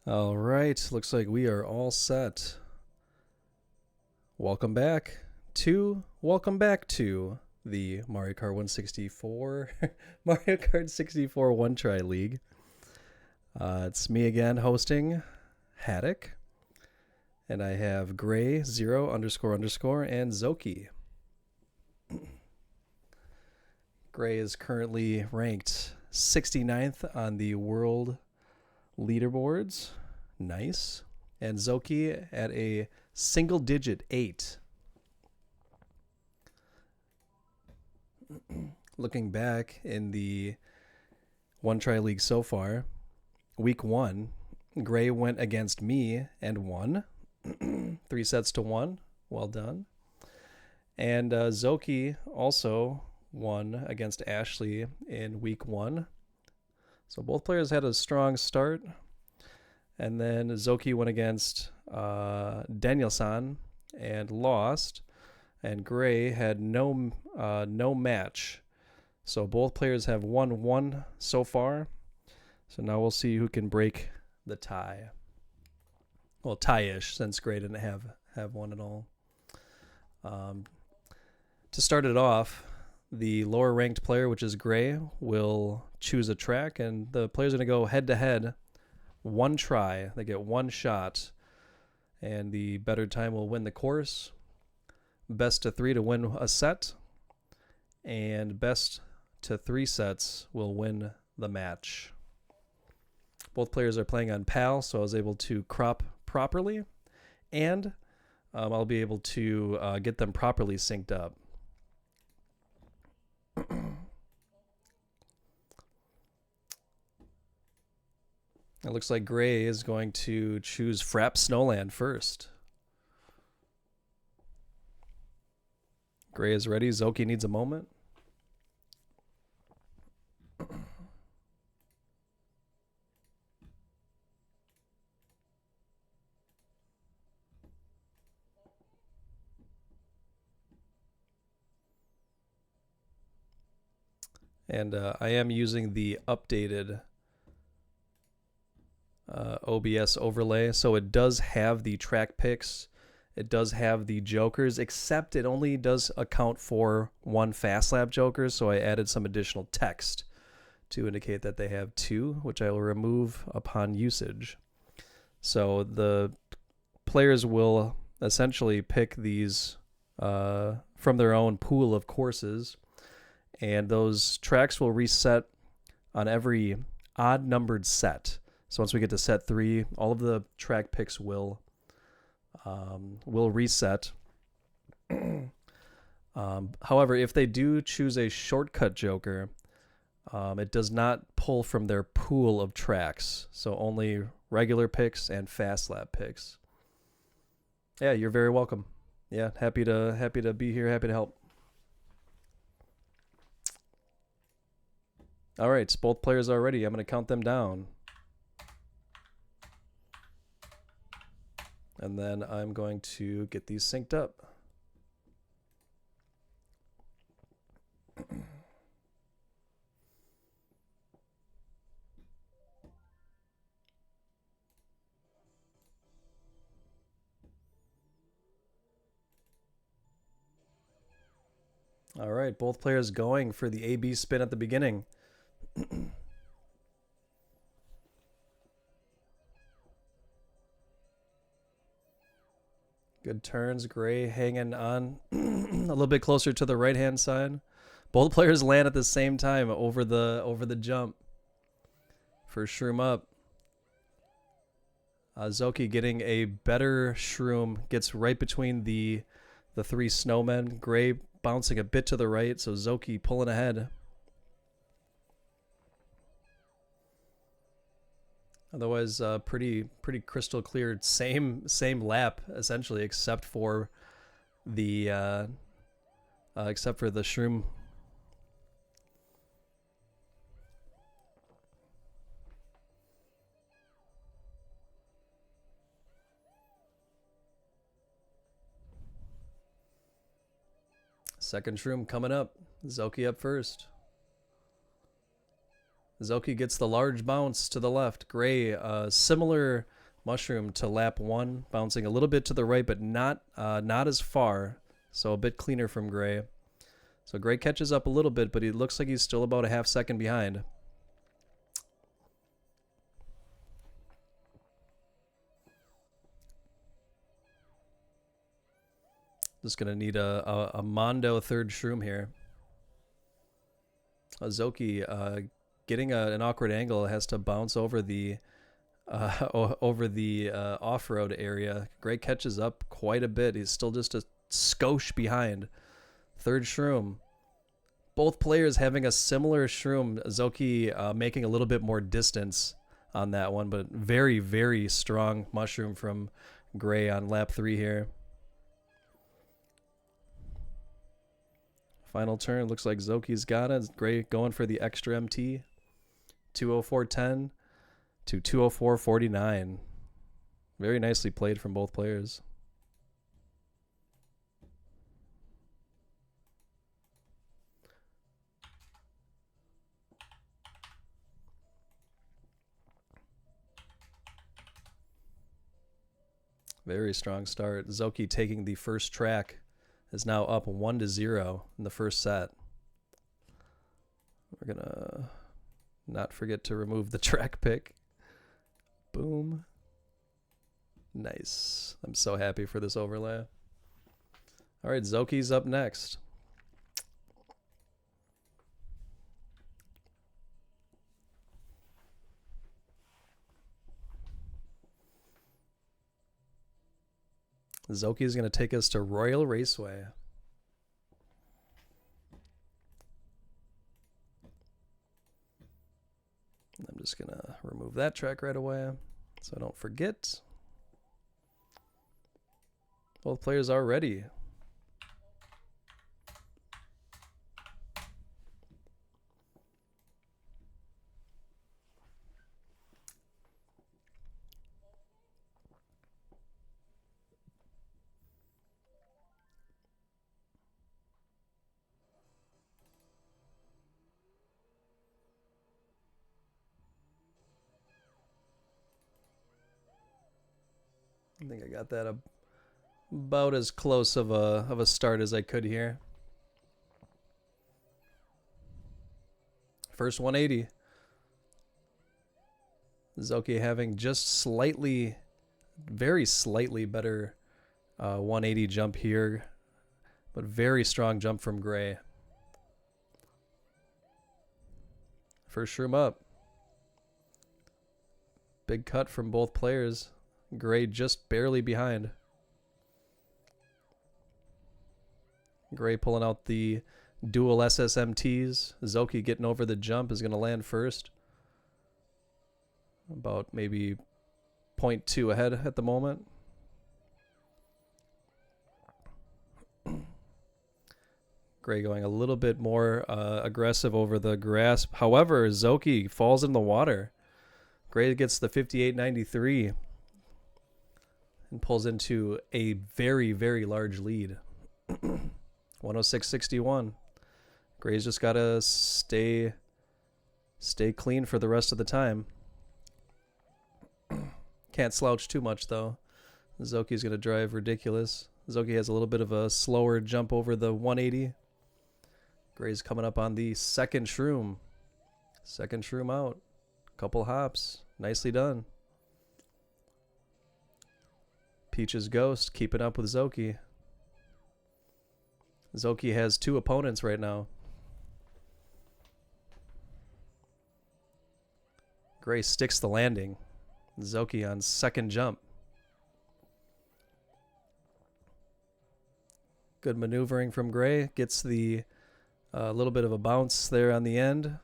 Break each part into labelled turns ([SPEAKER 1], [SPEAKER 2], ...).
[SPEAKER 1] All right, looks like we are all set. Welcome back to the Mario Kart 164 Mario Kart 64 One Try League. It's me again hosting Haddock, and I have Gray 0 __ and Zoki. Gray is currently ranked 69th on the world leaderboards. Nice. And Zoki at a single digit 8. Looking back in the One Try League so far, week 1, Gray went against me and won. 3 sets to 1. Well done. And Zoki also won against Ashley in week 1. So both players had a strong start. And then Zoki went against Danielson and lost. And Gray had no match. So both players have won 1 so far. So now we'll see who can break the tie. Well, tie-ish, since Gray didn't have one at all. To start it off, the lower ranked player, which is Gray, will choose a track, and the players are going to go head to head. 1 try. They get 1 shot, and the better time will win the course. Best to 3 to win a set, and best to 3 sets will win the match. Both players are playing on PAL, so I was able to crop properly, and I'll be able to get them properly synced up. It looks like Gray is going to choose Frap Snowland first. Gray is ready. Zoki needs a moment. And I am using the updated OBS overlay, so it does have the track picks, it does have the jokers, except it only does account for 1 fast lap joker, so I added some additional text to indicate that they have 2, which I will remove upon usage. So the players will essentially pick these from their own pool of courses, and those tracks will reset on every odd numbered set. So once we get to set 3, all of the track picks will reset. However, if they do choose a shortcut joker, it does not pull from their pool of tracks. So only regular picks and fast lap picks. Yeah, you're very welcome. Yeah, happy to be here. Happy to help. All right, so both players are ready. I'm going to count them down. And then I'm going to get these synced up. All right, both players going for the AB spin at the beginning. Good turns. Gray hanging on a little bit closer to the right-hand side. Both players land at the same time over the jump for Shroom up. Zoki getting a better Shroom, gets right between the 3 snowmen. Gray bouncing a bit to the right, so Zoki pulling ahead. Otherwise, pretty crystal clear. Same lap essentially, except for the Shroom. Second Shroom coming up. Zoki up first. Zoki gets the large bounce to the left. Gray, similar Mushroom to lap 1, bouncing a little bit to the right, but not as far, so a bit cleaner from Gray. So Gray catches up a little bit, but he looks like he's still about a half second behind. Just going to need a Mondo third shroom here. Zoki getting an awkward angle, has to bounce over the off-road area. Gray catches up quite a bit. He's still just a skosh behind. Third shroom. Both players having a similar shroom. Zoki making a little bit more distance on that one, but very, very strong mushroom from Gray on lap 3 here. Final turn, looks like Zoki's got it. Gray going for the extra MT. 204.10 to 204.49. Very nicely played from both players. Very strong start. Zoki taking the first track. Is now up 1-0 in the first set. We're going to not forget to remove the track pick. Boom. Nice. I'm so happy for this overlay. All right, Zoki's up next. Zoki is going to take us to Royal Raceway. I'm just going to remove that track right away so I don't forget. Both players are ready. I think I got that about as close of a start as I could here. First 180. Zoki having just slightly, very slightly better 180 jump here, but very strong jump from Gray. First shroom up. Big cut from both players. Gray just barely behind. Gray pulling out the dual SSMTs. Zoki getting over the jump is going to land first. About maybe 0.2 ahead at the moment. Gray going a little bit more aggressive over the grass. However, Zoki falls in the water. Gray gets the 58.93 and pulls into a very, very large lead. 106.61. Gray's just got to stay clean for the rest of the time. Can't slouch too much, though. Zoki's going to drive ridiculous. Zoki has a little bit of a slower jump over the 180. Gray's coming up on the second shroom. Second shroom out. Couple hops. Nicely done. Peach's Ghost keeping up with Zoki. Zoki has two opponents right now. Gray sticks the landing. Zoki on second jump. Good maneuvering from Gray. Gets the little bit of a bounce there on the end.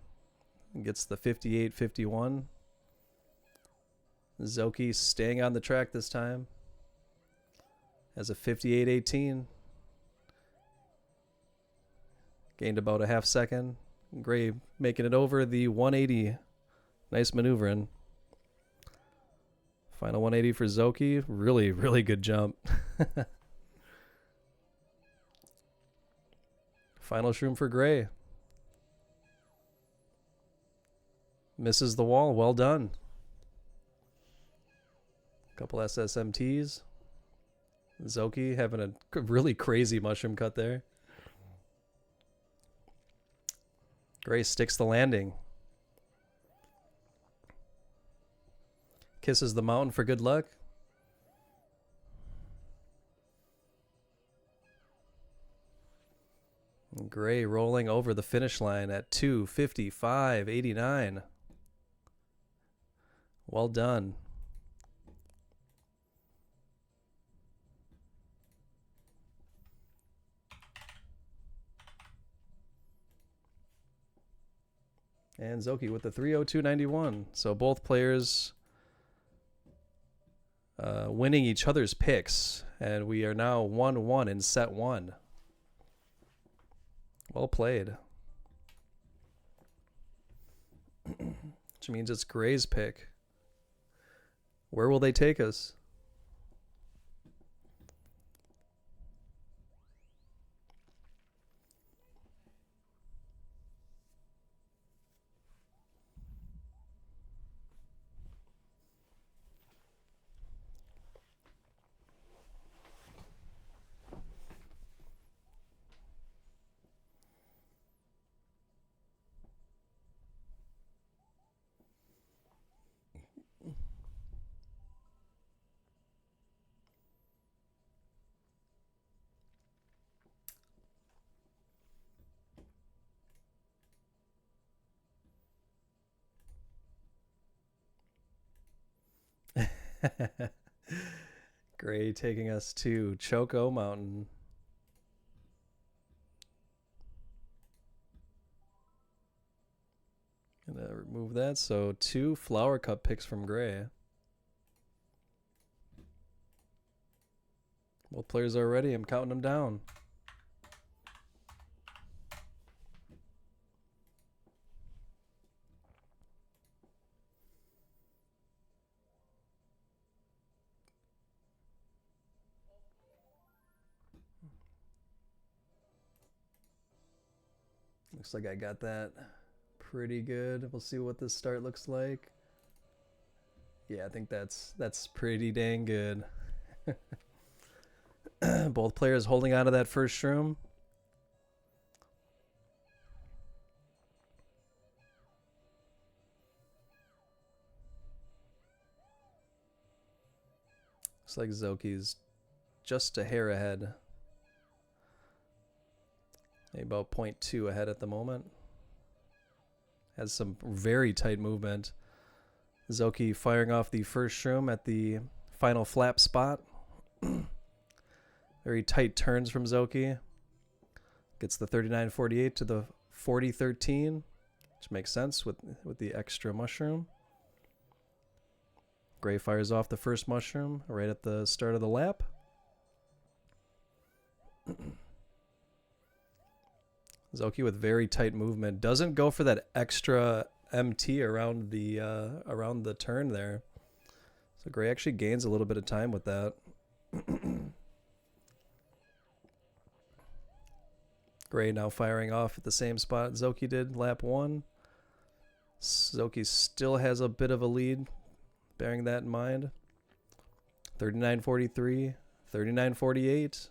[SPEAKER 1] Gets the 58.51. Zoki staying on the track this time. Has a 58.18. Gained about a half second. Gray making it over the 180. Nice maneuvering. Final 180 for Zoki. Really, really good jump. Final shroom for Gray. Misses the wall. Well done. Couple SSMTs. Zoki having a really crazy mushroom cut there. Gray sticks the landing. Kisses the mountain for good luck. And Gray rolling over the finish line at 2:55.89. Well done. And Zoki with the 302.91. So both players winning each other's picks. And we are now 1-1 in set 1. Well played. Which means it's Gray's pick. Where will they take us? Gray taking us to Choco Mountain. Gonna remove that. So 2 flower cup picks from Gray. Both players are ready. I'm counting them down. Looks like I got that pretty good. We'll see what this start looks like. Yeah, I think that's pretty dang good. Both players holding on to that first shroom. Looks like Zoki's just a hair ahead. Maybe about 0.2 ahead at the moment. Has some very tight movement. Zoki firing off the first shroom at the final flap spot. Very tight turns from Zoki. Gets the 39.48 to the 40.13, which makes sense with the extra mushroom. Gray fires off the first mushroom right at the start of the lap. Zoki with very tight movement. Doesn't go for that extra MT around the turn there. So Gray actually gains a little bit of time with that. Gray now firing off at the same spot Zoki did lap 1. Zoki still has a bit of a lead, bearing that in mind. 39.43, 39.48.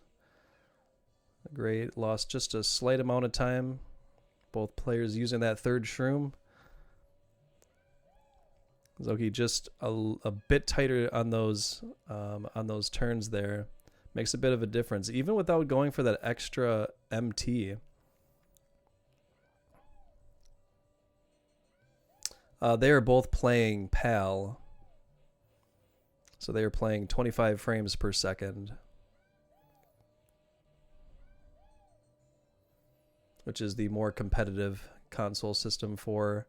[SPEAKER 1] Gray lost just a slight amount of time. Both players using that third shroom. Zoki just a bit tighter on those turns there. Makes a bit of a difference, even without going for that extra MT. They are both playing PAL. So they are playing 25 frames per second. Which is the more competitive console system for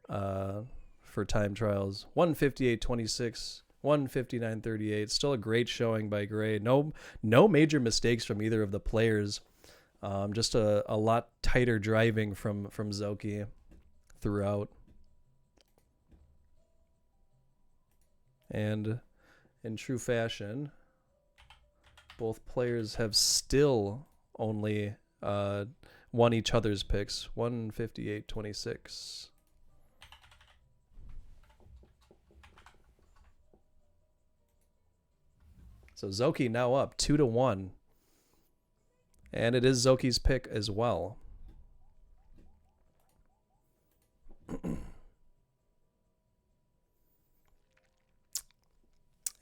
[SPEAKER 1] time trials. 158.26, 159.38. Still a great showing by Gray. No major mistakes from either of the players. Just a lot tighter driving from Zoki throughout. And in true fashion, both players have still only won each other's picks. 158.26. So Zoki now up 2-1. And it is Zoki's pick as well.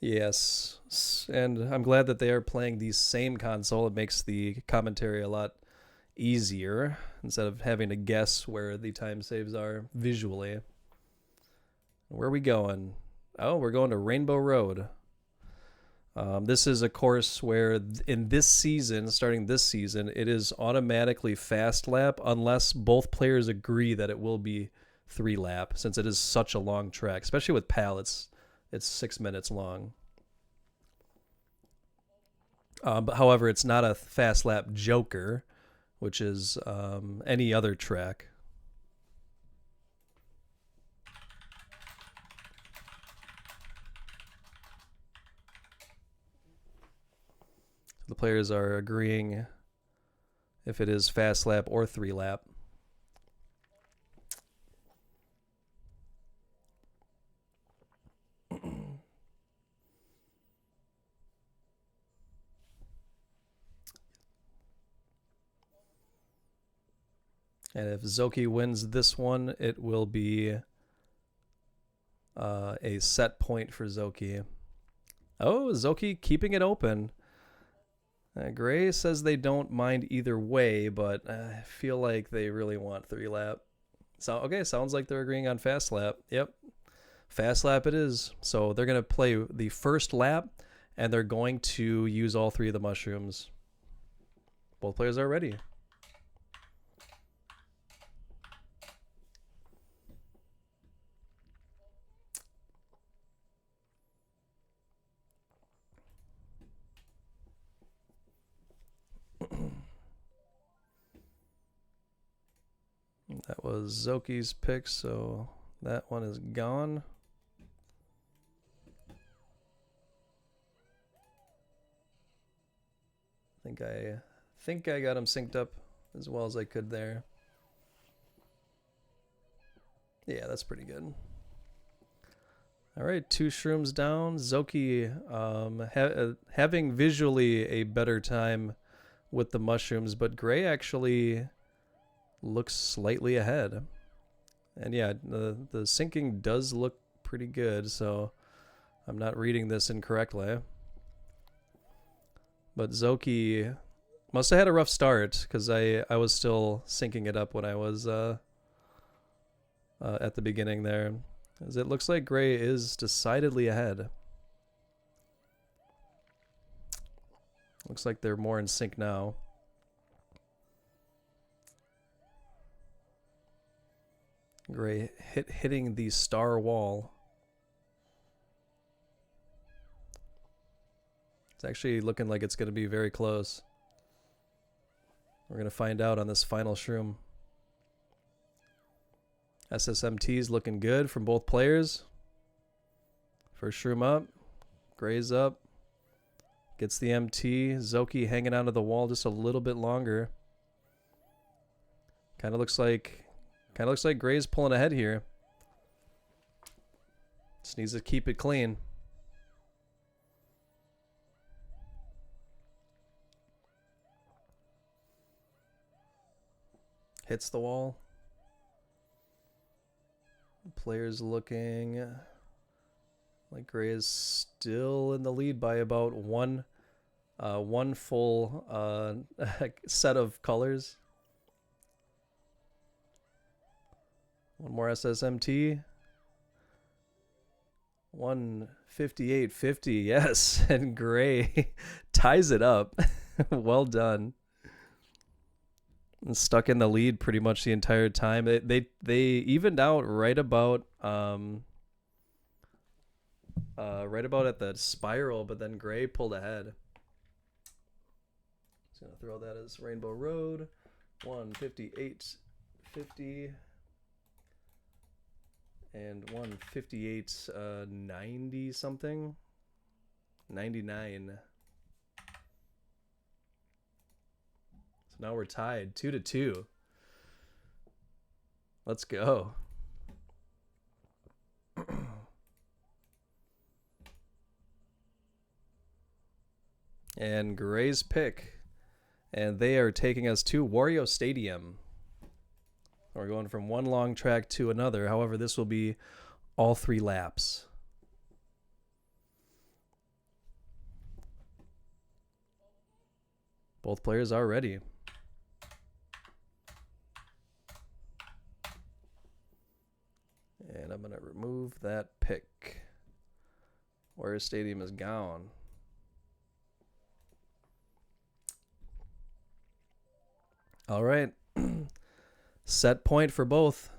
[SPEAKER 1] Yes, and I'm glad that they are playing the same console. It makes the commentary a lot easier instead of having to guess where the time saves are visually. Where are we going? Oh, we're going to Rainbow Road. This is a course where in this season, starting this season, it is automatically fast lap unless both players agree that it will be 3 lap, since it is such a long track, especially with pallets. It's 6 minutes long. But however, it's not a fast lap joker, which is any other track. The players are agreeing if it is fast lap or 3 lap. And if Zoki wins this one, it will be a set point for Zoki. Oh, Zoki keeping it open. Gray says they don't mind either way, but I feel like they really want 3 lap. So okay, sounds like they're agreeing on fast lap. Yep, fast lap it is. So they're going to play the first lap, and they're going to use all 3 of the mushrooms. Both players are ready. That was Zoki's pick, so that one is gone. I think I got him synced up as well as I could there. Yeah, that's pretty good. All right, 2 shrooms down. Zoki having visually a better time with the mushrooms, but Gray actually looks slightly ahead. And yeah, the syncing does look pretty good, so I'm not reading this incorrectly. But Zoki must have had a rough start, because I was still syncing it up when I was at the beginning there. As it looks like Gray is decidedly ahead. Looks like they're more in sync now. Gray hitting the star wall. It's actually looking like it's going to be very close. We're going to find out on this final shroom. SSMT's looking good from both players. First shroom up. Gray's up. Gets the MT. Zoki hanging onto the wall just a little bit longer. Kind of looks like Gray's pulling ahead here. Just needs to keep it clean. Hits the wall. Players looking like Gray is still in the lead by about one full set of colors. One more SSMT. 158.50, yes, and Gray ties it up. Well done. And stuck in the lead pretty much the entire time. They evened out right about at the spiral, but then Gray pulled ahead. Just gonna throw that as Rainbow Road. 158.50. And 158.90 something. 99. So now we're tied 2-2. Let's go. And Gray's pick. And they are taking us to Wario Stadium. We're going from one long track to another. However, this will be all 3 laps. Both players are ready. And I'm going to remove that pick. Wario Stadium is gone. All right. Set point for both.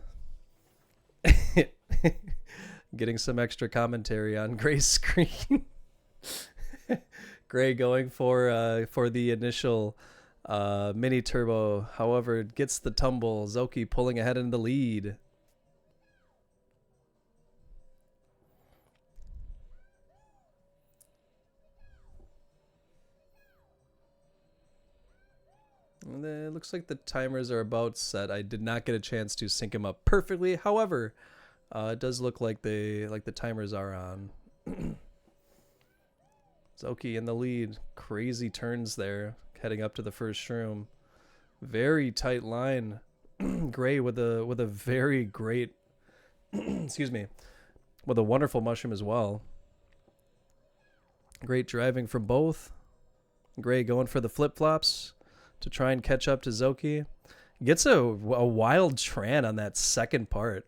[SPEAKER 1] Getting some extra commentary on Gray's screen. Gray going for the initial mini turbo. However, gets the tumble. Zoki pulling ahead in the lead. And it looks like the timers are about set. I did not get a chance to sync them up perfectly. However, it does look like the timers are on. Zoki in the lead. Crazy turns there, heading up to the first shroom. Very tight line. Gray with a very great excuse me, with a wonderful mushroom as well. Great driving from both. Gray going for the flip-flops to try and catch up to Zoki. Gets a wild tran on that second part.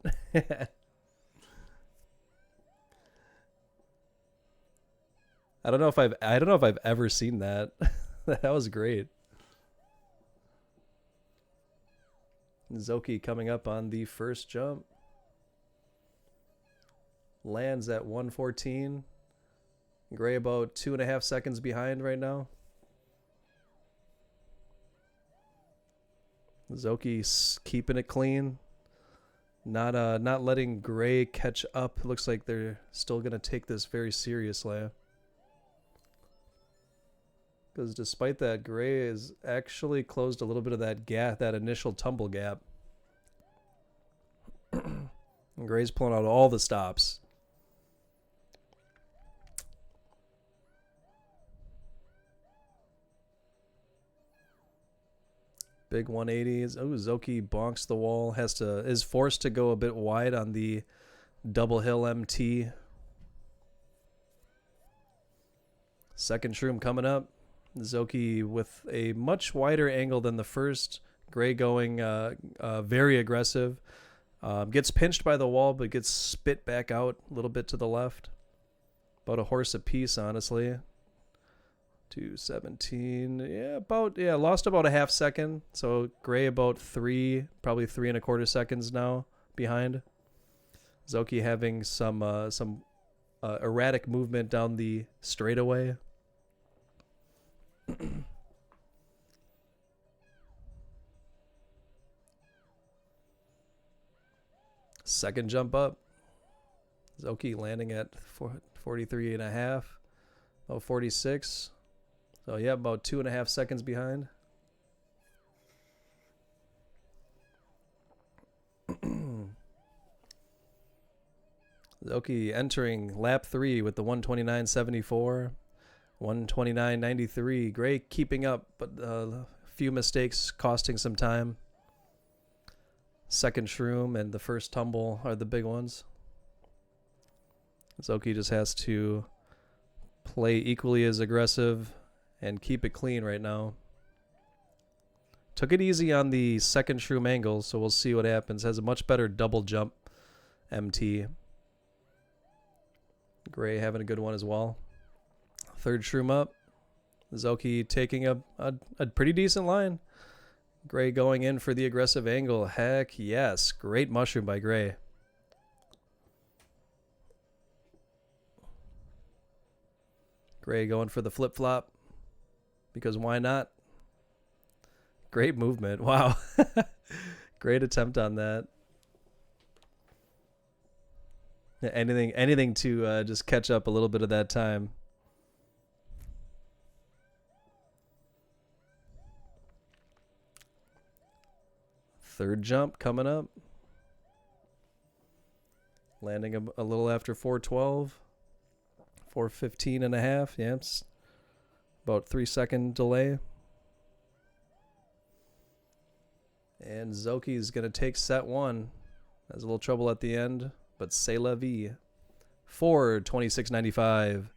[SPEAKER 1] I don't know if I've ever seen that. That was great. Zoki coming up on the first jump. Lands at 114. Gray about 2.5 seconds behind right now. Zoki keeping it clean. Not letting Gray catch up. Looks like they're still going to take this very seriously. Because despite that, Gray has actually closed a little bit of that gap, that initial tumble gap. And Gray's pulling out all the stops. Big 180s. Oh, Zoki bonks the wall. Is forced to go a bit wide on the double hill MT. Second shroom coming up. Zoki with a much wider angle than the first. Gray going very aggressive. Gets pinched by the wall, but gets spit back out a little bit to the left. About a horse apiece, honestly. 217. Lost about a half second. So Gray about probably 3.25 seconds now behind. Zoki having some erratic movement down the straightaway. Second jump up. Zoki landing at 43.5. Oh, 46. So yeah, about 2.5 seconds behind. Zoki entering lap 3 with the 129.74. 129.93. Gray keeping up, but a few mistakes costing some time. Second shroom and the first tumble are the big ones. Zoki just has to play equally as aggressive and keep it clean right now. Took it easy on the second shroom angle, so we'll see what happens. Has a much better double jump MT. Gray having a good one as well. Third shroom up. Zoki taking a pretty decent line. Gray going in for the aggressive angle. Heck yes. Great mushroom by Gray. Gray going for the flip-flop. Because why not? Great movement. Wow. Great attempt on that. Anything to just catch up a little bit of that time. Third jump coming up. Landing a little after 412. 415.5. Yeah, it's About 3-second delay. And Zoki's going to take set 1. Has a little trouble at the end, but c'est la vie. 426.95.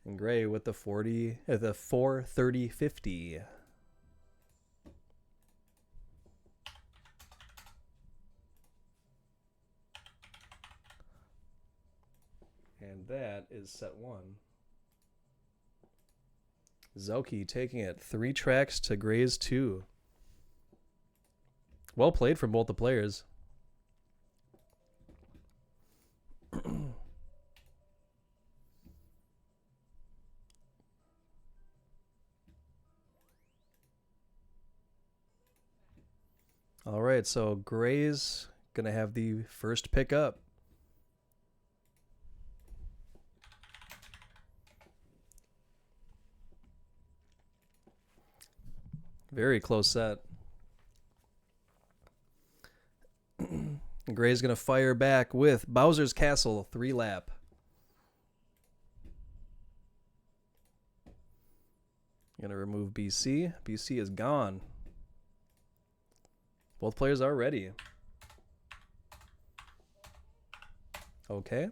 [SPEAKER 1] And Gray with the 430.50. And that is set 1. Zoki taking it 3 tracks to Gray's 2. Well played from both the players. All right, so Gray's going to have the first pick up. Very close set. Gray's going to fire back with Bowser's Castle 3-lap. Going to remove BC. BC is gone. Both players are ready. Okay.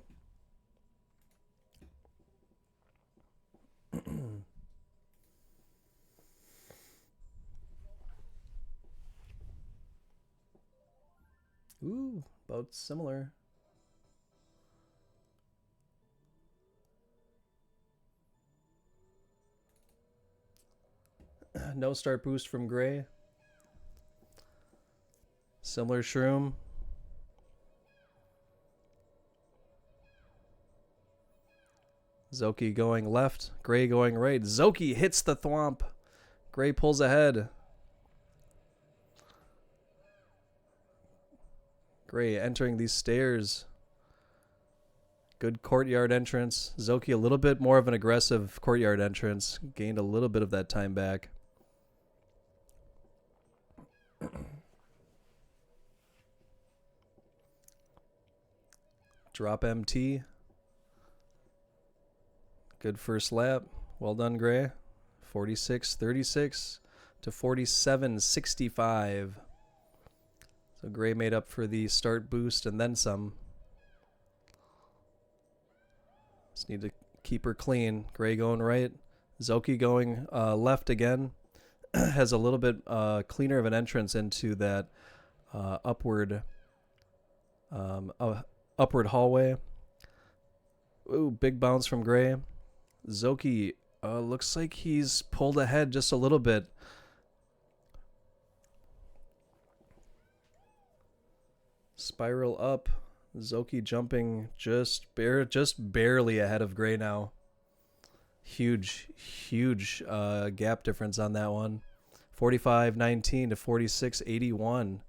[SPEAKER 1] Ooh, about similar. No start boost from Gray. Similar shroom. Zoki going left, Gray going right. Zoki hits the thwomp. Gray pulls ahead. Gray entering these stairs. Good courtyard entrance. Zoki a little bit more of an aggressive courtyard entrance. Gained a little bit of that time back. Drop MT. Good first lap. Well done, Gray. 46.36 to 47.65. So Gray made up for the start boost and then some. Just need to keep her clean. Gray going right. Zoki going left again. Has a little bit cleaner of an entrance into that upward hallway. Ooh, big bounce from Gray. Zoki looks like he's pulled ahead just a little bit. Spiral up. Zoki jumping just barely ahead of Gray now. Huge gap difference on that one. 45.19 to 46.81.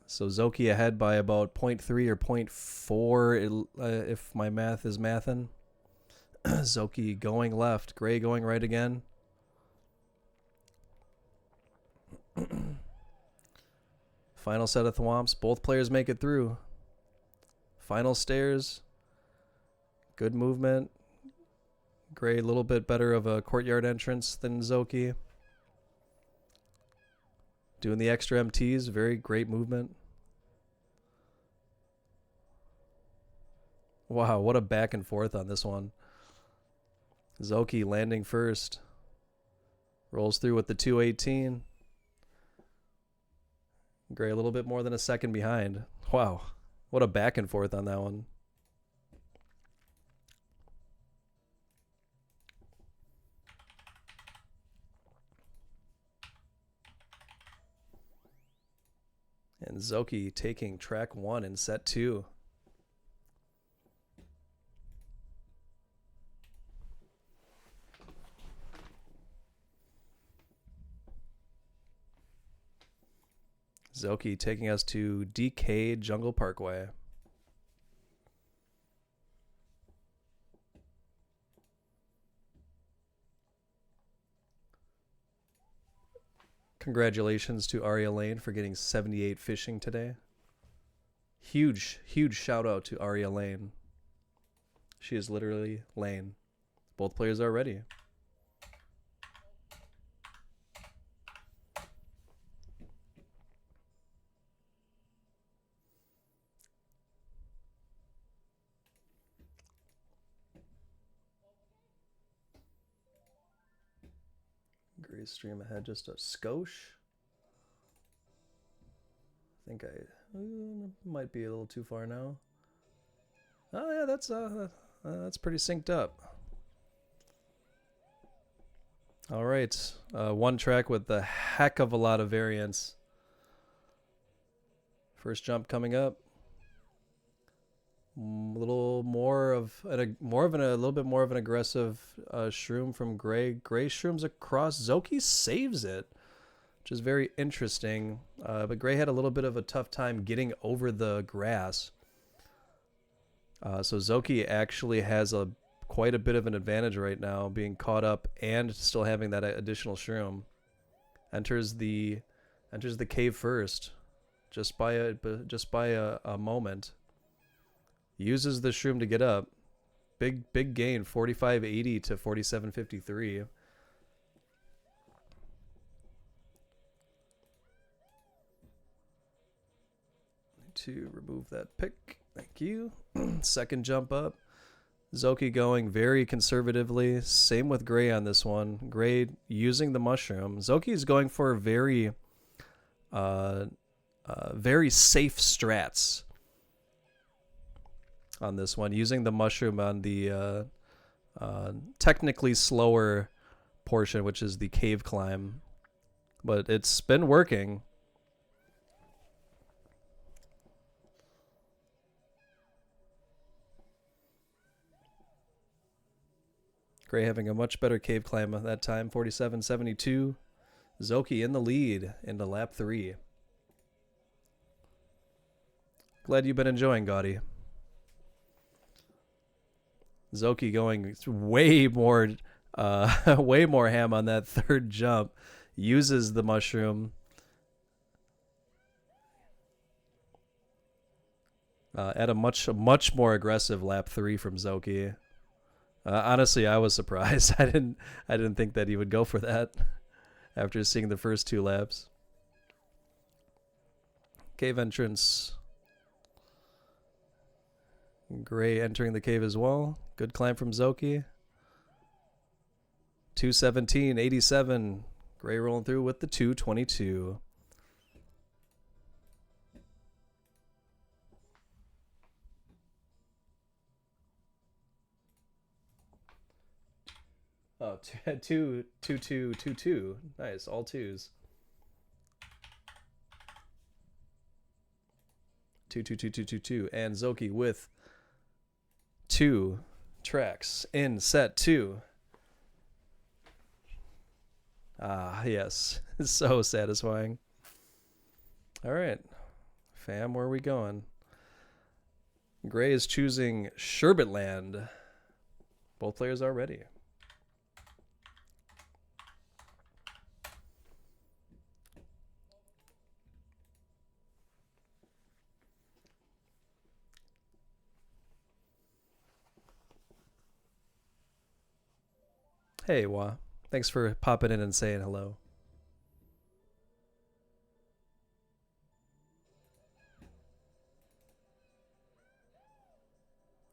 [SPEAKER 1] So Zoki ahead by about 0.3 or 0.4 if my math is mathin'. Zoki going left, Gray going right again. Final set of thwomps. Both players make it through. Final stairs. Good movement. Gray a little bit better of a courtyard entrance than Zoki. Doing the extra MTs. Very great movement. Wow, what a back and forth on this one. Zoki landing first. Rolls through with the 218. Gray a little bit more than a second behind. Wow, what a back and forth on that one. And Zoki taking track 1 in set 2. Zoki taking us to DK Jungle Parkway. Congratulations to Aria Lane for getting 78 fishing today. Huge shout out to Aria Lane. She is literally Lane. Both players are ready. Gray stream ahead just a skosh. I think I might be a little too far now. Oh yeah, that's pretty synced up. All right, one track with a heck of a lot of variance. First jump coming up. A little more of a little bit more of an aggressive shroom from Gray. Gray shrooms across. Zoki saves it, which is very interesting. But Gray had a little bit of a tough time getting over the grass. So Zoki actually has quite a bit of an advantage right now, being caught up and still having that additional shroom. Enters the cave first, just by a moment. Uses the shroom to get up. Big gain, 4580 to 4753. To remove that pick. Thank you. Second jump up. Zoki going very conservatively. Same with Gray on this one. Gray using the mushroom. Zoki is going for very safe strats on this one, using the mushroom on the technically slower portion, which is the cave climb. But it's been working. Gray having a much better cave climb at that time, 47.72. Zoki in the lead into lap 3. Glad you've been enjoying, Gaudy. Zoki going way more ham on that third jump. Uses the mushroom. At a much more aggressive lap 3 from Zoki. Honestly, I was surprised. I didn't think that he would go for that after seeing the first 2 laps. Cave entrance. Gray entering the cave as well. Good climb from Zoki. 217.87. Gray rolling through with the 222. Oh, 2-2-2-2. Nice, all twos. 2-2-2-2-2-2. And Zoki with 2 tracks in set 2. Ah, yes. So satisfying. All right. Fam, where are we going? Gray is choosing Sherbetland. Both players are ready. Hey, Wah. Thanks for popping in and saying hello.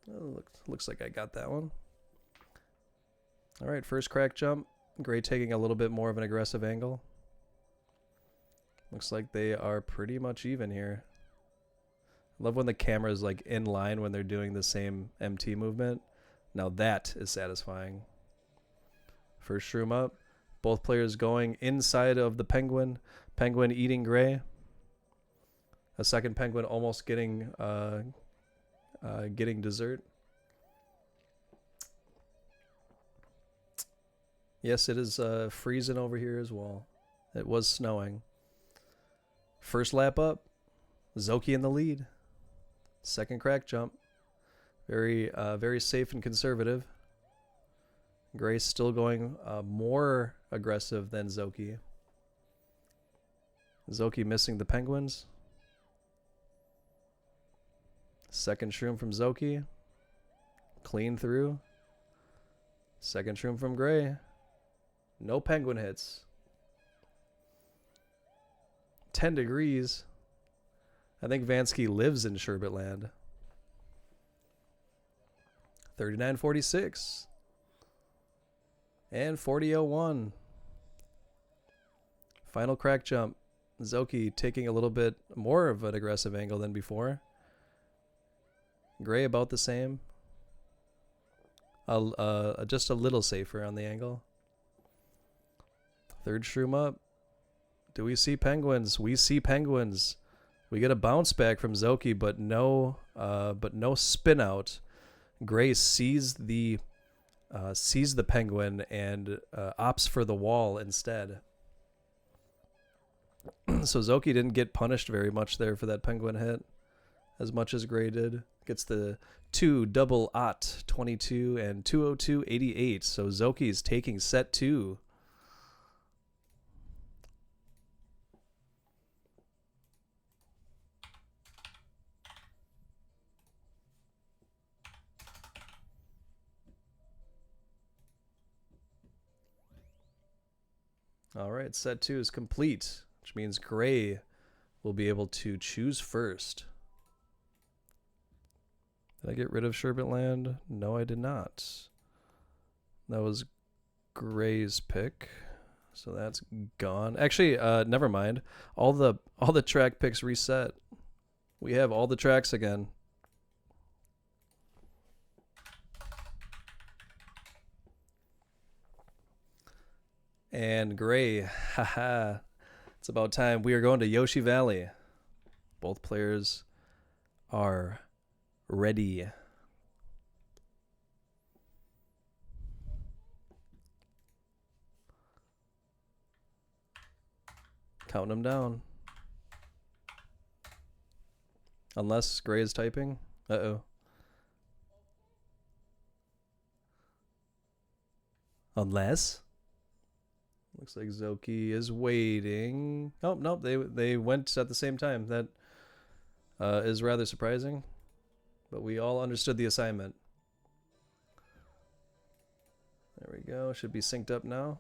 [SPEAKER 1] Oh, looks like I got that one. All right, first crack jump. Gray taking a little bit more of an aggressive angle. Looks like they are pretty much even here. I love when the camera is like in line when they're doing the same MT movement. Now that is satisfying. First shroom up. Both players going inside of the penguin. Penguin eating Gray. A second penguin almost getting dessert. Yes, it is freezing over here as well. It was snowing. First lap up. Zoki in the lead. Second crack jump. Very safe and conservative. Gray still going more aggressive than Zoki. Zoki missing the penguins. Second shroom from Zoki. Clean through. Second shroom from Gray. No penguin hits. 10 degrees. I think Vansky lives in Sherbetland. 39.46. And 40.01. Final crack jump. Zoki taking a little bit more of an aggressive angle than before. Gray about the same. Just a little safer on the angle. Third shroom up. Do we see penguins? We see penguins. We get a bounce back from Zoki, but no spin out. Gray sees the penguin and opts for the wall instead. So Zoki didn't get punished very much there for that penguin hit, as much as Gray did. Gets the 2 double 22 and 202.88. So Zoki's taking set 2. All right, set 2 is complete, which means Gray will be able to choose first. Did I get rid of Sherbetland? No, I did not. That was Gray's pick, so that's gone. Actually, never mind. All the track picks reset. We have all the tracks again. And Gray, haha, it's about time. We are going to Yoshi Valley. Both players are ready. Counting them down. Unless Gray is typing. Uh-oh. Unless... Looks like Zoki is waiting. Oh, no, they went at the same time. That is rather surprising. But we all understood the assignment. There we go. Should be synced up now.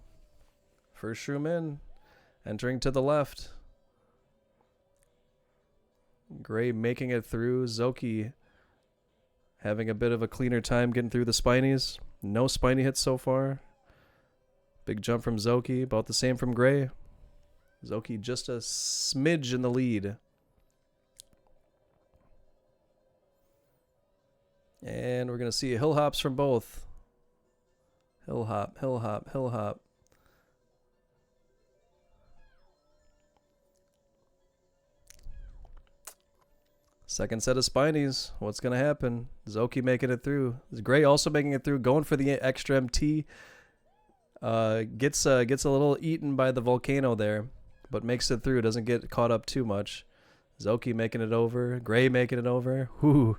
[SPEAKER 1] First shroom in. Entering to the left. Gray making it through. Zoki having a bit of a cleaner time getting through the spinies. No spiny hits so far. Big jump from Zoki, about the same from Gray. Zoki just a smidge in the lead. And we're going to see hill hops from both. Hill hop, hill hop, hill hop. Second set of spinies. What's going to happen? Zoki making it through. Gray also making it through, going for the extra MT. Gets a little eaten by the volcano there, but makes it through. Doesn't get caught up too much. Zoki making it over. Gray making it over. Whew,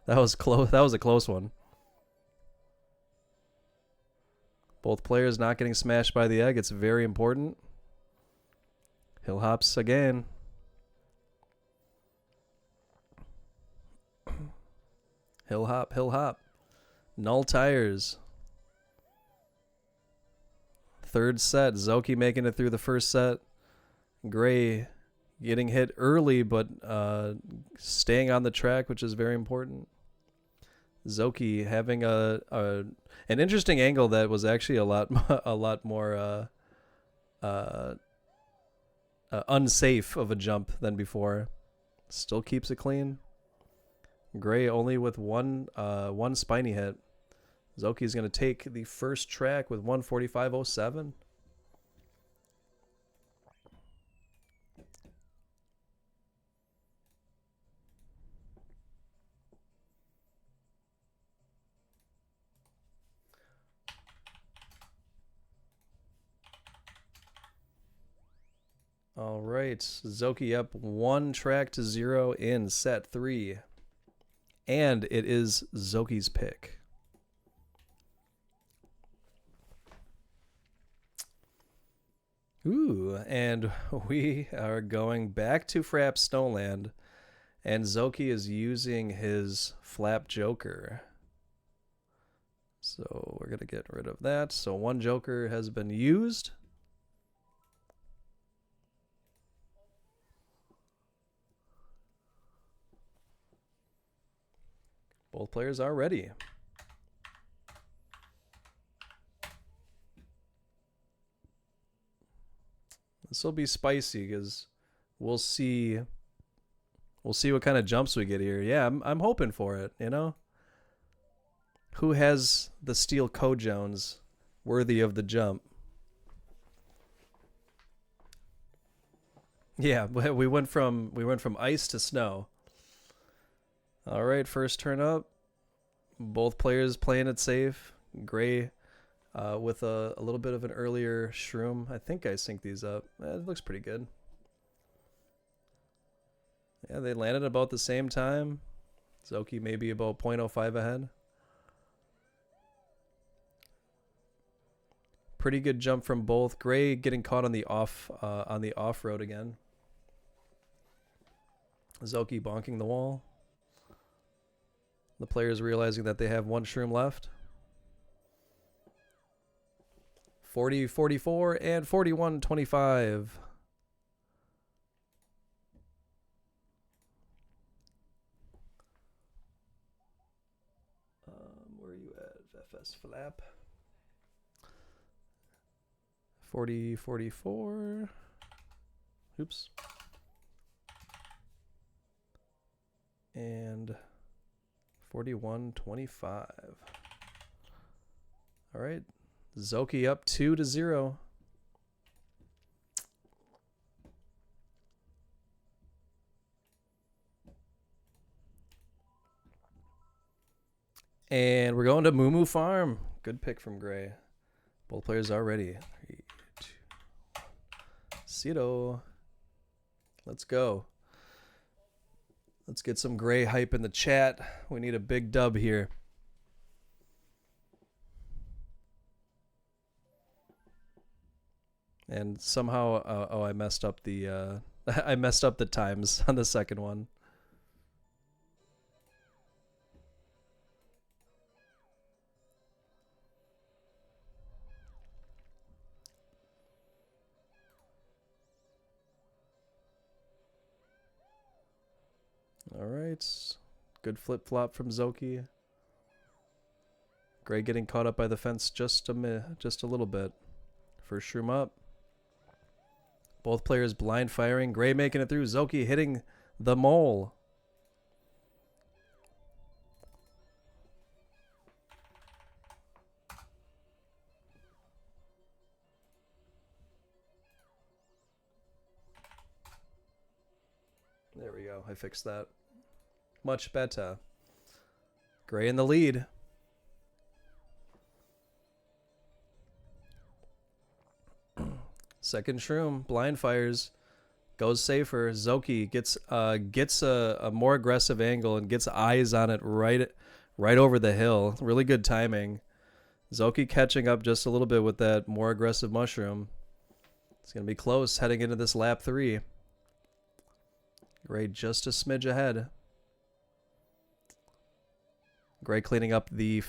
[SPEAKER 1] that was close. That was a close one. Both players not getting smashed by the egg. It's very important. Hill hops again. Hill hop, hill hop. Null tires. Third set, Zoki making it through the first set. Gray getting hit early, but staying on the track, which is very important. Zoki having an interesting angle that was actually a lot more unsafe of a jump than before. Still keeps it clean. Gray only with one spiny hit. Zoki's going to take the first track with 1:45.07. All right, Zoki up 1 track to 0 in set 3. And it is Zoki's pick. Ooh, and we are going back to Frap Snowland, and Zoki is using his Flap Joker. So we're going to get rid of that. So one joker has been used. Both players are ready. This will be spicy because we'll see what kind of jumps we get here. Yeah, I'm hoping for it, you know? Who has the steel Jones worthy of the jump? Yeah, we went from ice to snow. All right, first turn up. Both players playing it safe. Gray with a little bit of an earlier shroom. I think I synced these up. It looks pretty good. Yeah, they landed about the same time. Zoki maybe about 0.05 ahead. Pretty good jump from both. Gray getting caught on the off road again. Zoki bonking the wall. The players realizing that they have one shroom left. 40, 44, and 41, 25. Where are you at, FS Flap? 40, 44. Oops. And 41, 25. All right. Zoki up 2-0. And we're going to Moo Moo Farm. Good pick from Gray. Both players are ready. 3, 2, 1. Cito. Let's go. Let's get some Gray hype in the chat. We need a big dub here. And somehow, oh, I messed up the I messed up the times on the second one. All right, good flip flop from Zoki. Gray getting caught up by the fence just a little bit. First shroom up. Both players blind firing. Gray making it through. Zoki hitting the mole. There we go. I fixed that. Much better. Gray in the lead. Second shroom, blind fires, goes safer. Zoki gets a more aggressive angle and gets eyes on it right over the hill. Really good timing. Zoki catching up just a little bit with that more aggressive mushroom. It's gonna be close heading into this lap 3. Gray just a smidge ahead. Gray cleaning up the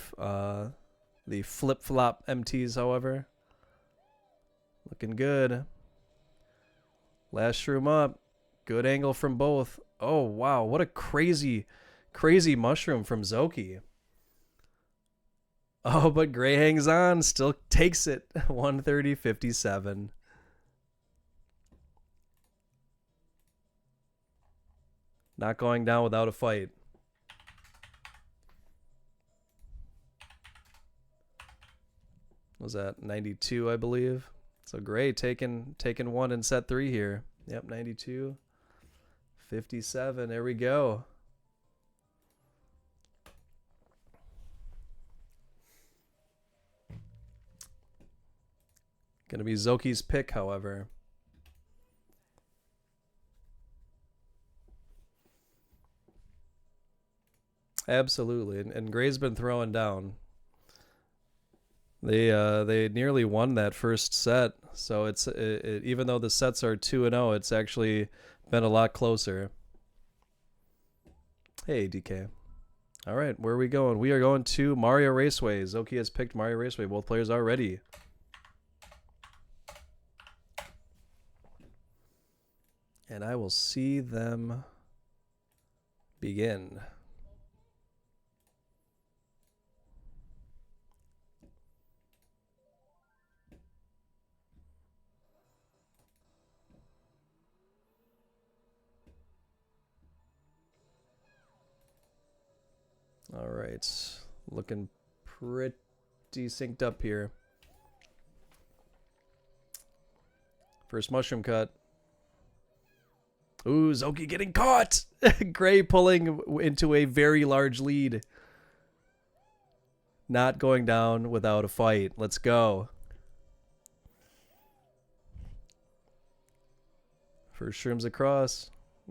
[SPEAKER 1] flip flop MTs, however. Looking good. Last shroom up. Good angle from both. Oh, wow. What a crazy mushroom from Zoki. Oh, but Gray hangs on. Still takes it. 130.57. Not going down without a fight. Was that 92, I believe? So Gray taking one in set 3 here. Yep, 92. 57. There we go. Gonna be Zoki's pick, however. Absolutely. And Gray's been throwing down. They nearly won that first set, so it's even though the sets are 2-0, it's actually been a lot closer. Hey DK, All right, where are we going? We are going to Mario Raceway. Zoki has picked Mario Raceway. Both players are ready. And I will see them begin. All right, looking pretty synced up here. First mushroom cut. Ooh, Zoki getting caught! Gray pulling into a very large lead. Not going down without a fight. Let's go. First shrooms across.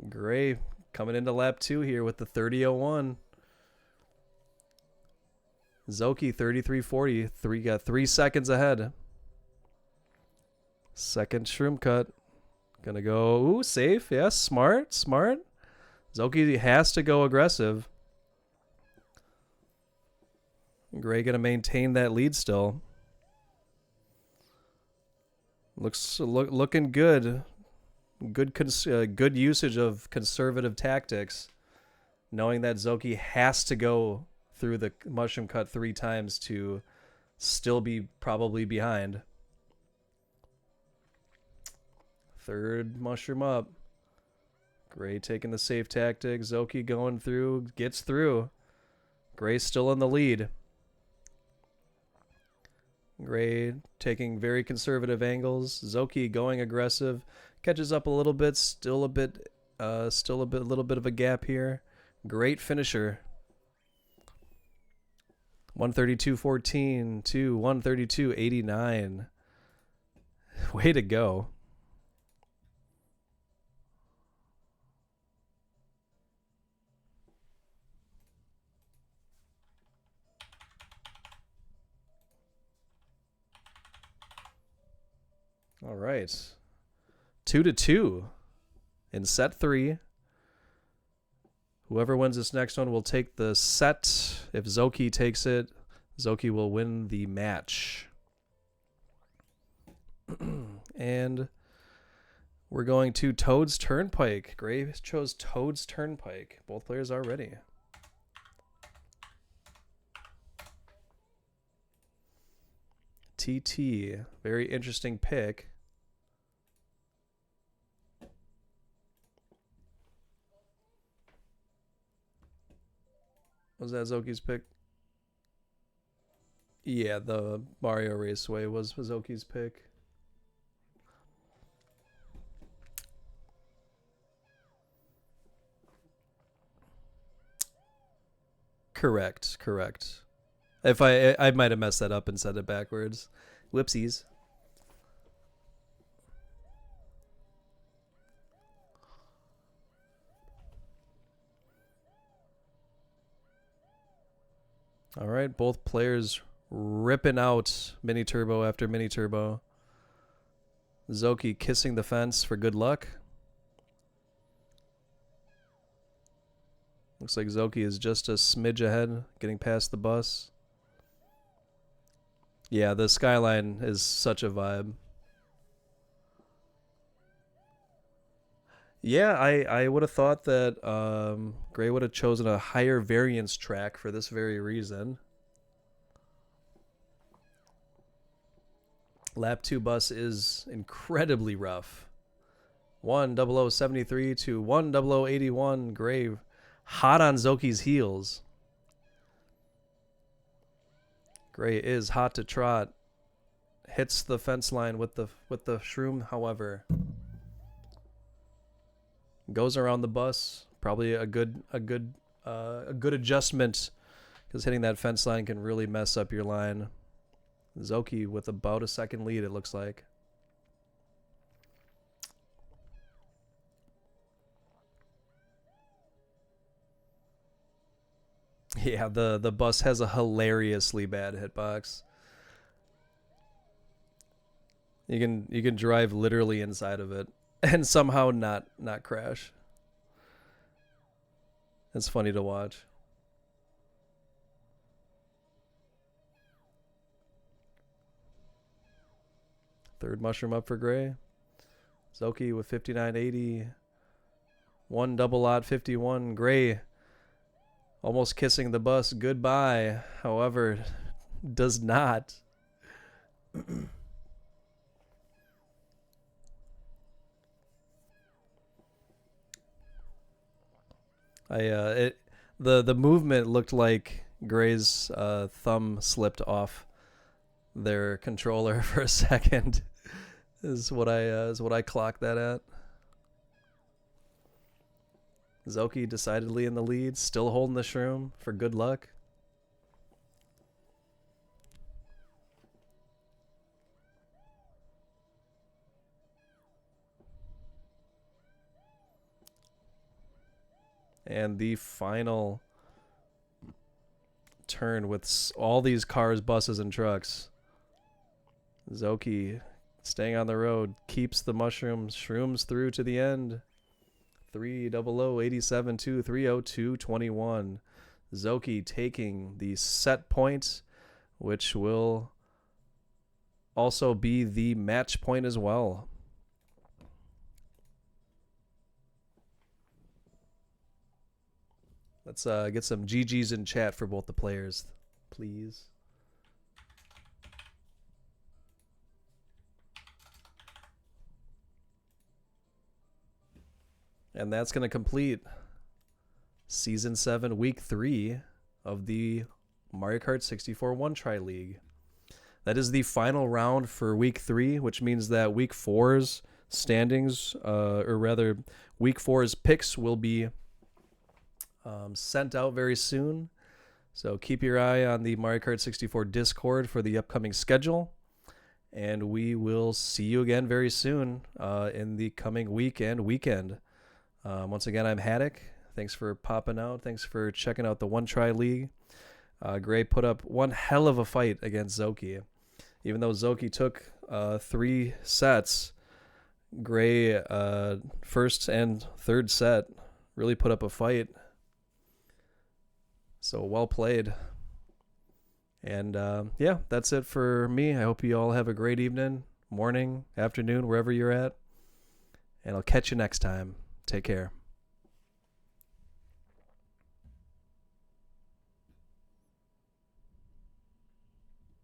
[SPEAKER 1] Gray coming into lap 2 here with the 30.01. Zoki 33.40. Got 3 seconds ahead. Second shroom cut. Gonna go, ooh, safe. Yeah, smart. Zoki has to go aggressive. Gray gonna maintain that lead still. Looking good. Good usage of conservative tactics. Knowing that Zoki has to go through the mushroom cut 3 times to still be probably behind. Third mushroom up. Gray taking the safe tactic. Zoki going through. Gets through. Gray still in the lead. Gray taking very conservative angles. Zoki going aggressive. Catches up a little bit. Still a little bit of a gap here. Great finisher. 132.14 to 132.89. Way to go. All right. 2-2 in set 3. Whoever wins this next one will take the set. If Zoki takes it, Zoki will win the match. And we're going to Toad's Turnpike. Gray chose Toad's Turnpike. Both players are ready. TT. Very interesting pick. Was that Zoki's pick? Yeah, the Mario Raceway was Zoki's pick. Correct. If I might have messed that up and said it backwards. Whoopsies. All right, both players ripping out mini turbo after mini turbo. Zoki kissing the fence for good luck. Looks like Zoki is just a smidge ahead, getting past the bus. Yeah, the skyline is such a vibe. Yeah, I would have thought that Gray would have chosen a higher variance track for this very reason. Lap 2 bus is incredibly rough. 10073 to 10081. Gray hot on Zoki's heels. Gray is hot to trot. Hits the fence line with the shroom, however. Goes around the bus. Probably a good adjustment, because hitting that fence line can really mess up your line. Zoki with about a second lead, it looks like. Yeah, the bus has a hilariously bad hitbox. You can drive literally inside of it and somehow not crash. It's funny to watch. Third mushroom up for Gray. Zoki with 59.80. One double odd 51. Gray almost kissing the bus goodbye. However, does not. The movement looked like Gray's thumb slipped off their controller for a second. is what I clocked that at. Zoki decidedly in the lead, still holding the shroom for good luck. And the final turn with all these cars, buses, and trucks. Zoki staying on the road, keeps the shrooms through to the end. 30087 302 21. Zoki taking the set point, which will also be the match point as well. Let's get some GGs in chat for both the players, please. And that's going to complete Season 7, Week 3 of the Mario Kart 64 One Try League. That is the final round for Week 3, which means that Week 4's standings, or rather, Week 4's picks will be sent out very soon. So keep your eye on the Mario Kart 64 Discord for the upcoming schedule. And we will see you again very soon in the coming week and weekend. Once again, I'm Haddock. Thanks for popping out. Thanks for checking out the One Try League. Gray put up one hell of a fight against Zoki. Even though Zoki took 3 sets, Gray first and third set really put up a fight. So well played. And yeah, that's it for me. I hope you all have a great evening, morning, afternoon, wherever you're at. And I'll catch you next time. Take care.